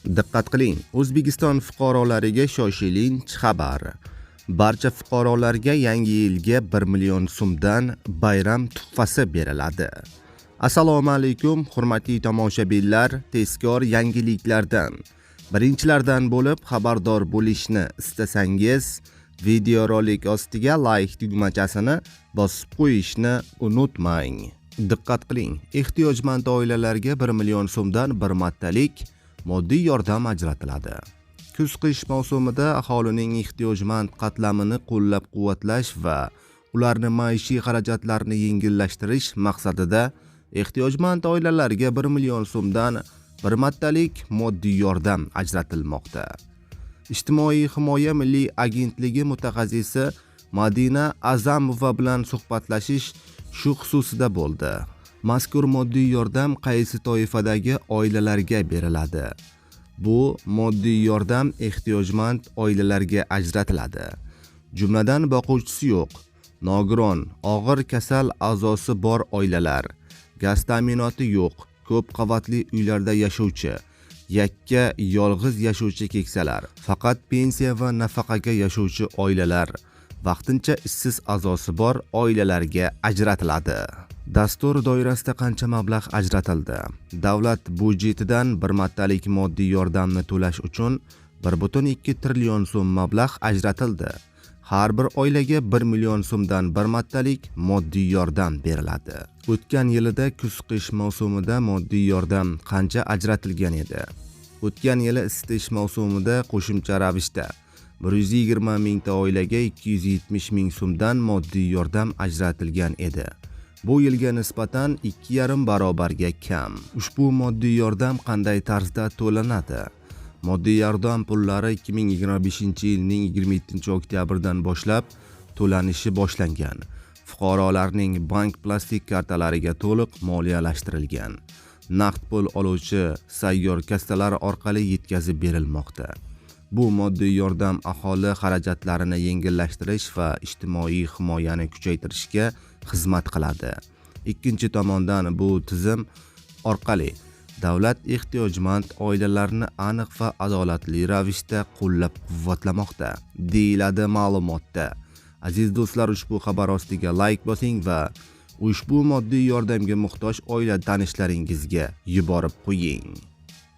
Diqqat qiling, O'zbekiston fuqarolariga shoshilinch xabar. Barcha fuqarolarga yangi yilga 1 million so'mdan bayram tuhfasi beriladi. Assalomu alaykum, hurmatli tomoshabinlar, tezkor yangiliklardan, birinchilardan bo'lib xabardor bo'lishni istasangiz, videorolik ostiga like tugmachasini bosib qo'yishni unutmang. Diqqat qiling, ehtiyojmand oilalarga 1 million so'mdan bir martalik moddiy yordam ajratiladi. Kuz-qish mavsumida aholining ehtiyojmand qatlamini qo'llab-quvvatlash va ularni maishiy xarajatlarini yengillashtirish maqsadida ehtiyojmand oilalarga 1 million so'mdan bir martalik moddiy yordam ajratilmoqda. Ijtimoiy himoya milliy agentligi mutaxassisi Madina Azamova bilan suhbatlashish shu xususida bo'ldi. Mazkur moddiy yordam qaysi toifadagi oilalarga beriladi? Bu moddiy yordam ehtiyojmand oilalarga ajratiladi. Jumladan boquvchisi yo'q, nogiron, og'ir kasal a'zosi bor oilalar, gaz ta'minoti yo'q, ko'p qavatli uylarda yashovchi, yakka yolg'iz yashovchi keksalar, faqat pensiya va nafaqaga yashovchi oilalar, vaqtincha ishsiz a'zosi bor oilalarga ajratiladi. Dastur doirasida qancha mablag' ajratildi? Davlat budjetidan bir martalik moddiy yordamni to'lash uchun 1,2 trillion so'm mablag' ajratildi. Har bir oilaga 1 million so'mdan bir martalik moddiy yordam beriladi. O'tgan yilida kuz-qish mavsumida moddiy yordam qancha ajratilgan edi? O'tgan yili isitish mavsumida qo'shimcha ravishda 120 mingta oilaga 270 ming so'mdan moddiy yordam ajratilgan edi. Bu yilga nisbatan 2,5 barobarga kam. Ushbu moddiy yordam qanday tarzda to'lanadi? Moddiy yordam pullari 2025-yilning 27-oktyabrdan boshlab to'lanishi boshlangan. Fuqarolarning bank plastik kartalariga to'liq moliyalashtirilgan. Naqd pul oluvchi sayyor kassalar orqali yetkazib berilmoqda. Bu moddiy yordam aholi xarajatlarini yengillashtirish va ijtimoiy himoyani kuchaytirishga xizmat qiladi. Ikkinchi tomondan bu tizim orqali davlat ehtiyojmand oilalarni aniq va adolatli ravishda qo'llab-quvvatlamoqda, deyiladi ma'lumotda. Aziz do'stlar, ushbu xabar ostiga like bosing va ushbu moddiy yordamga muhtoj oila tanishlaringizga yuborib qo'ying.